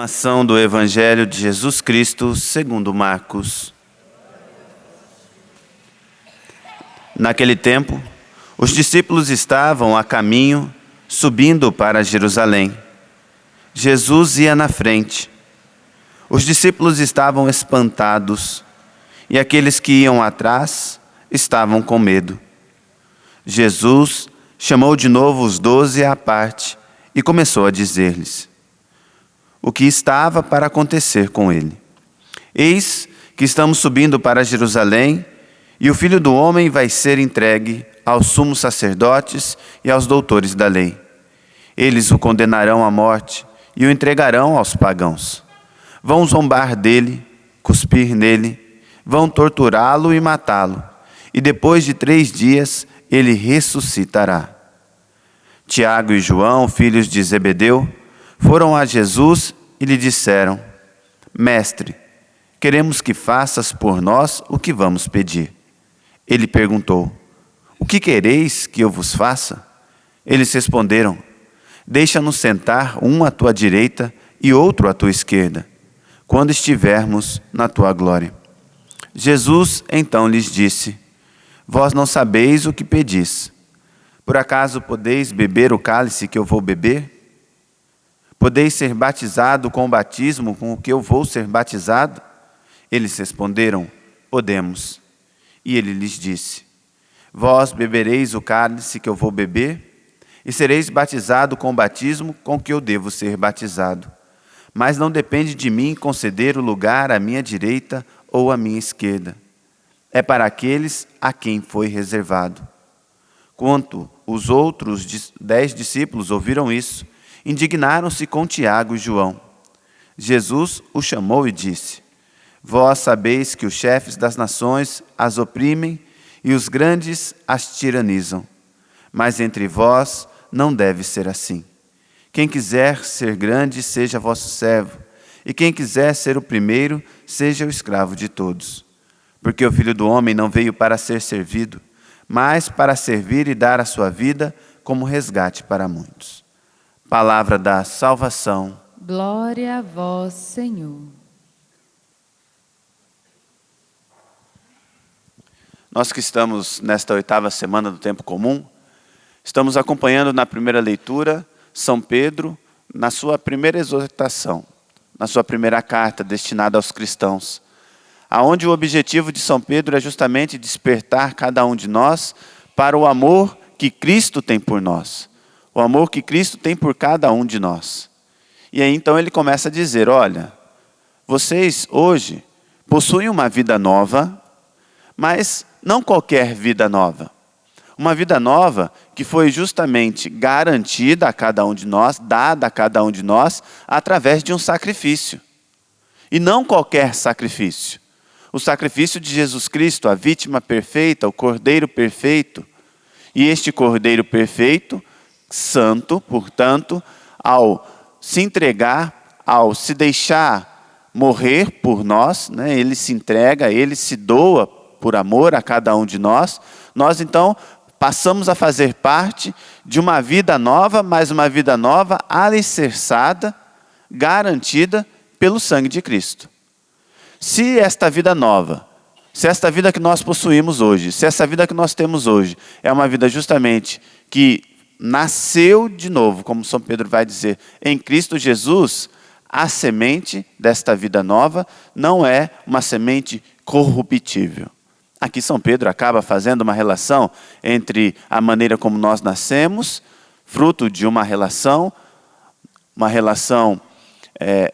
Proclamação do Evangelho de Jesus Cristo segundo Marcos. Naquele tempo, os discípulos estavam a caminho, subindo para Jerusalém. Jesus ia na frente. Os discípulos estavam espantados, e aqueles que iam atrás estavam com medo. Jesus chamou de novo os 12 à parte e começou a dizer-lhes o que estava para acontecer com ele. Eis que estamos subindo para Jerusalém, e o Filho do Homem vai ser entregue aos sumos sacerdotes e aos doutores da lei. Eles o condenarão à morte e o entregarão aos pagãos. Vão zombar dele, cuspir nele, vão torturá-lo e matá-lo, e depois de 3 dias ele ressuscitará. Tiago e João, filhos de Zebedeu, foram a Jesus e lhe disseram: Mestre, queremos que faças por nós o que vamos pedir. Ele perguntou: O que quereis que eu vos faça? Eles responderam: Deixa-nos sentar um à tua direita e outro à tua esquerda, quando estivermos na tua glória. Jesus então lhes disse: Vós não sabeis o que pedis. Por acaso podeis beber o cálice que eu vou beber? Podeis ser batizado com o batismo com o que eu vou ser batizado? Eles responderam: Podemos. E ele lhes disse: Vós bebereis o cálice que eu vou beber, e sereis batizado com o batismo com que eu devo ser batizado. Mas não depende de mim conceder o lugar à minha direita ou à minha esquerda. É para aqueles a quem foi reservado. Quando os outros 10 discípulos ouviram isso, indignaram-se com Tiago e João. Jesus os chamou e disse: Vós sabeis que os chefes das nações as oprimem e os grandes as tiranizam. Mas entre vós não deve ser assim. Quem quiser ser grande, seja vosso servo, e quem quiser ser o primeiro, seja o escravo de todos. Porque o Filho do Homem não veio para ser servido, mas para servir e dar a sua vida como resgate para muitos. Palavra da salvação. Glória a vós, Senhor. Nós que estamos nesta 8ª semana do Tempo Comum, estamos acompanhando na primeira leitura São Pedro na sua primeira exortação, na sua primeira carta destinada aos cristãos, aonde o objetivo de São Pedro é justamente despertar cada um de nós para o amor que Cristo tem por nós, o amor que Cristo tem por cada um de nós. E aí então ele começa a dizer: olha, vocês hoje possuem uma vida nova, mas não qualquer vida nova. Uma vida nova que foi justamente garantida a cada um de nós, dada a cada um de nós, através de um sacrifício. E não qualquer sacrifício. O sacrifício de Jesus Cristo, a vítima perfeita, o Cordeiro perfeito. E este Cordeiro perfeito, santo, portanto, ao se entregar, ao se deixar morrer por nós, né, ele se entrega, ele se doa por amor a cada um de nós, nós então passamos a fazer parte de uma vida nova, mas uma vida nova alicerçada, garantida pelo sangue de Cristo. Se esta vida nova, se esta vida que nós possuímos hoje, se essa vida que nós temos hoje é uma vida justamente que nasceu de novo, como São Pedro vai dizer, em Cristo Jesus, a semente desta vida nova não é uma semente corruptível. Aqui São Pedro acaba fazendo uma relação entre a maneira como nós nascemos, fruto de uma relação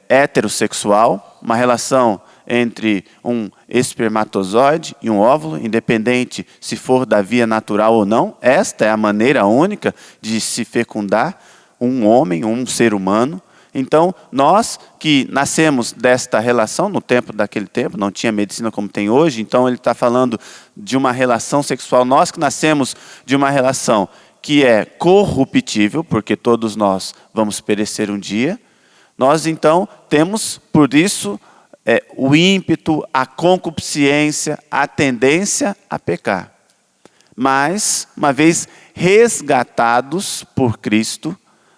heterossexual, uma relação entre um espermatozoide e um óvulo, independente se for da via natural ou não. Esta é a maneira única de se fecundar um homem, um ser humano. Então, nós que nascemos desta relação, no tempo daquele tempo, não tinha medicina como tem hoje, então ele está falando de uma relação sexual. Nós que nascemos de uma relação que é corruptível, porque todos nós vamos perecer um dia, nós então temos, por isso, o ímpeto, a concupiscência, a tendência a pecar. Mas, uma vez resgatados por Cristo,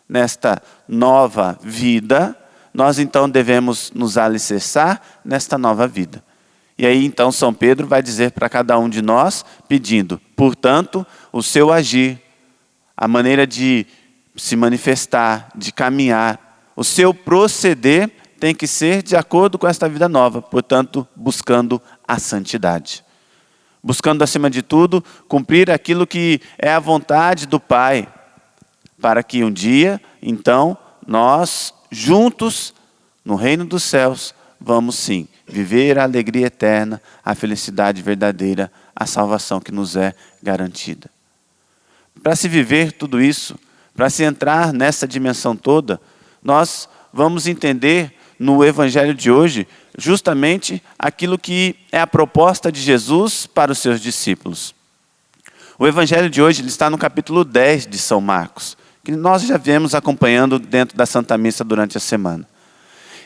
nesta nova vida, nós então devemos nos alicerçar nesta nova vida. E aí então São Pedro vai dizer para cada um de nós, pedindo, portanto, o seu agir, a maneira de se manifestar, de caminhar, o seu proceder tem que ser de acordo com esta vida nova, portanto, buscando a santidade. Buscando, acima de tudo, cumprir aquilo que é a vontade do Pai, para que um dia, então, nós, juntos, no reino dos céus, vamos sim, viver a alegria eterna, a felicidade verdadeira, a salvação que nos é garantida. Para se viver tudo isso, para se entrar nessa dimensão toda, nós vamos entender no Evangelho de hoje justamente aquilo que é a proposta de Jesus para os seus discípulos. O Evangelho de hoje ele está no capítulo 10 de São Marcos, que nós já viemos acompanhando dentro da Santa Missa durante a semana.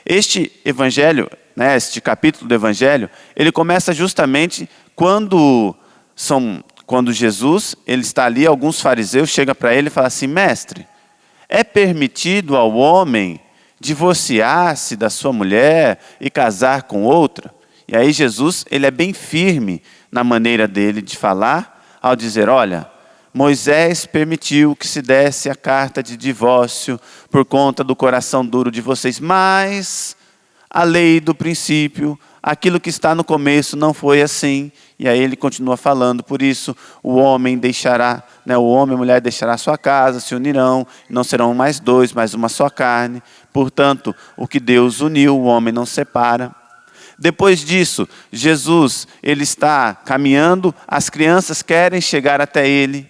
Este Evangelho, este capítulo do Evangelho, ele começa justamente quando Jesus ele está ali, alguns fariseus chegam para ele e falam assim, mestre, é permitido ao homem divorciar-se da sua mulher e casar com outra? E aí Jesus ele é bem firme na maneira dele de falar, ao dizer, olha, Moisés permitiu que se desse a carta de divórcio por conta do coração duro de vocês, mas a lei do princípio, aquilo que está no começo não foi assim. E aí ele continua falando, por isso o homem deixará, o homem e a mulher deixará sua casa, se unirão, não serão mais dois, mas uma só carne. Portanto, o que Deus uniu, o homem não separa. Depois disso, Jesus ele está caminhando, as crianças querem chegar até ele.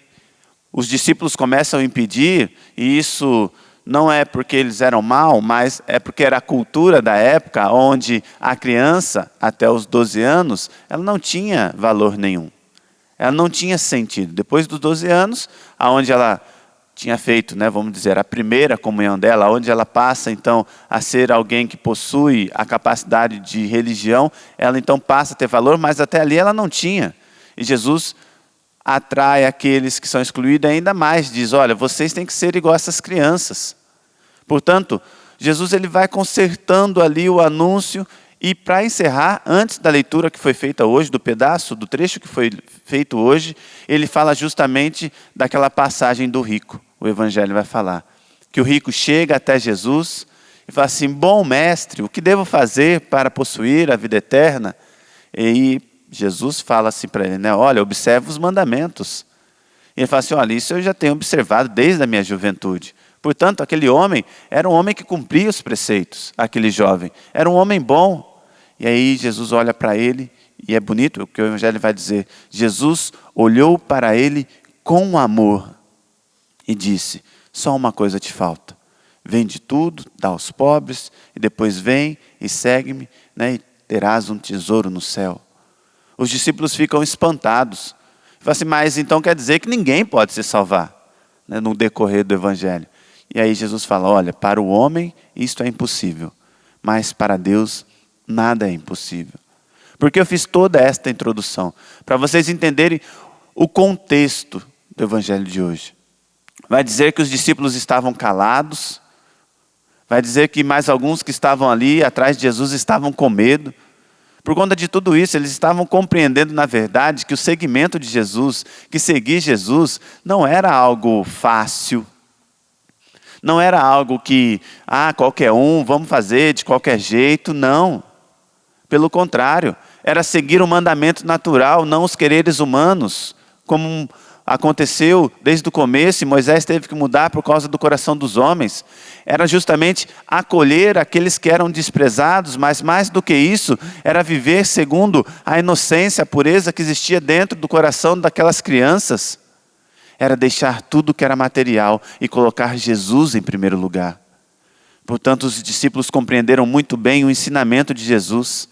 Os discípulos começam a impedir, e isso não é porque eles eram mal, mas é porque era a cultura da época, onde a criança, até os 12 anos, ela não tinha valor nenhum. Ela não tinha sentido. Depois dos 12 anos, aonde ela tinha feito, vamos dizer, a primeira comunhão dela, onde ela passa então a ser alguém que possui a capacidade de religião, ela então passa a ter valor, mas até ali ela não tinha. E Jesus atrai aqueles que são excluídos ainda mais, diz, olha, vocês têm que ser igual a essas crianças. Portanto, Jesus ele vai consertando ali o anúncio e para encerrar, antes da leitura que foi feita hoje, do pedaço, do trecho que foi feito hoje, ele fala justamente daquela passagem do rico. O Evangelho vai falar que o rico chega até Jesus e fala assim, bom mestre, o que devo fazer para possuir a vida eterna? E Jesus fala assim para ele, olha, observa os mandamentos. E ele fala assim, olha, isso eu já tenho observado desde a minha juventude. Portanto, aquele homem era um homem que cumpria os preceitos, aquele jovem. Era um homem bom. E aí Jesus olha para ele, e é bonito o que o Evangelho vai dizer. Jesus olhou para ele com amor e disse, só uma coisa te falta. Vende tudo, dá aos pobres, e depois vem e segue-me, e terás um tesouro no céu. Os discípulos ficam espantados. Falam assim, mas então quer dizer que ninguém pode se salvar, no decorrer do Evangelho. E aí Jesus fala, olha, para o homem isto é impossível, mas para Deus nada é impossível. Porque eu fiz toda esta introdução, para vocês entenderem o contexto do Evangelho de hoje. Vai dizer que os discípulos estavam calados, vai dizer que mais alguns que estavam ali atrás de Jesus estavam com medo. Por conta de tudo isso, eles estavam compreendendo, na verdade, que o seguimento de Jesus, que seguir Jesus, não era algo fácil. Não era algo que, qualquer um, vamos fazer de qualquer jeito, não. Pelo contrário, era seguir o mandamento natural, não os quereres humanos, como aconteceu desde o começo, e Moisés teve que mudar por causa do coração dos homens. Era justamente acolher aqueles que eram desprezados, mas mais do que isso, era viver segundo a inocência, a pureza que existia dentro do coração daquelas crianças. Era deixar tudo que era material e colocar Jesus em primeiro lugar. Portanto, os discípulos compreenderam muito bem o ensinamento de Jesus.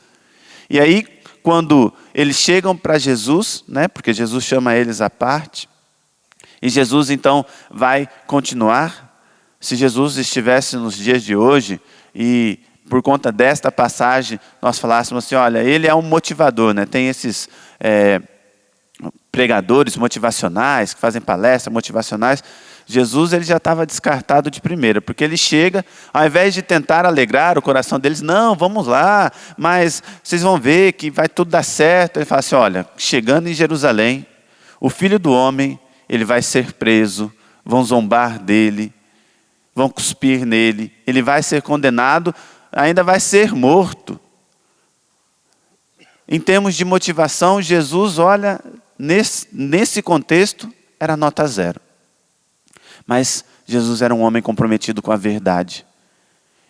E aí, quando eles chegam para Jesus, porque Jesus chama eles à parte, e Jesus então vai continuar. Se Jesus estivesse nos dias de hoje, e por conta desta passagem, nós falássemos assim, olha, ele é um motivador, tem esses pregadores motivacionais, que fazem palestras motivacionais, Jesus ele já estava descartado de primeira, porque ele chega, ao invés de tentar alegrar o coração deles, não, vamos lá, mas vocês vão ver que vai tudo dar certo. Ele fala assim, olha, chegando em Jerusalém, o Filho do Homem, ele vai ser preso, vão zombar dele, vão cuspir nele, ele vai ser condenado, ainda vai ser morto. Em termos de motivação, Jesus, olha, nesse contexto, era nota 0. Mas Jesus era um homem comprometido com a verdade.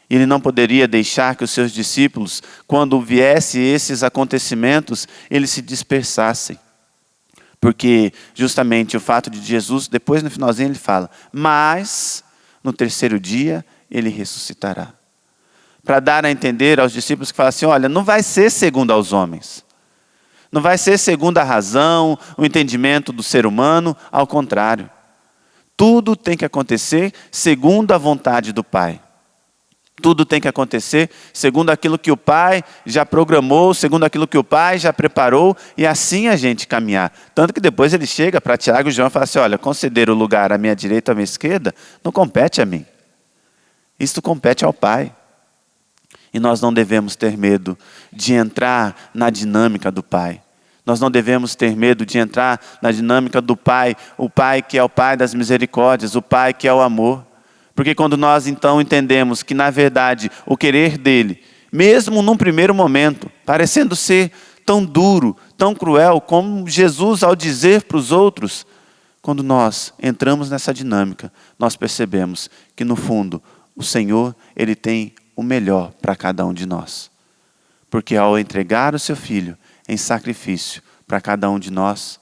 Ele não poderia deixar que os seus discípulos, quando viessem esses acontecimentos, eles se dispersassem. Porque justamente o fato de Jesus, depois no finalzinho ele fala, mas no terceiro dia ele ressuscitará. Para dar a entender aos discípulos que falam assim, olha, não vai ser segundo aos homens. Não vai ser segundo a razão, o entendimento do ser humano, ao contrário. Tudo tem que acontecer segundo a vontade do Pai. Tudo tem que acontecer segundo aquilo que o Pai já programou, segundo aquilo que o Pai já preparou, e assim a gente caminhar. Tanto que depois ele chega para Tiago e João e fala assim, olha, conceder o lugar à minha direita ou à minha esquerda, não compete a mim. Isso compete ao Pai. E nós não devemos ter medo de entrar na dinâmica do Pai. Nós não devemos ter medo de entrar na dinâmica do Pai, o Pai que é o Pai das misericórdias, o Pai que é o amor. Porque quando nós então entendemos que na verdade o querer dele, mesmo num primeiro momento, parecendo ser tão duro, tão cruel, como Jesus ao dizer para os outros, quando nós entramos nessa dinâmica, nós percebemos que no fundo o Senhor, ele tem o melhor para cada um de nós. Porque ao entregar o seu Filho em sacrifício para cada um de nós,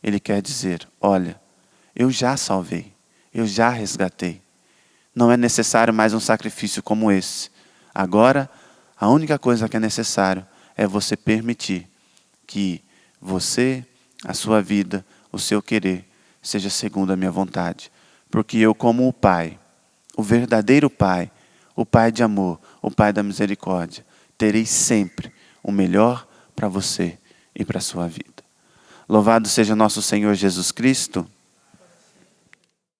ele quer dizer, olha, eu já salvei, eu já resgatei. Não é necessário mais um sacrifício como esse. Agora, a única coisa que é necessário é você permitir que você, a sua vida, o seu querer, seja segundo a minha vontade. Porque eu, como o Pai, o verdadeiro Pai, o Pai de amor, o Pai da misericórdia, terei sempre o melhor para você e para a sua vida. Louvado seja nosso Senhor Jesus Cristo.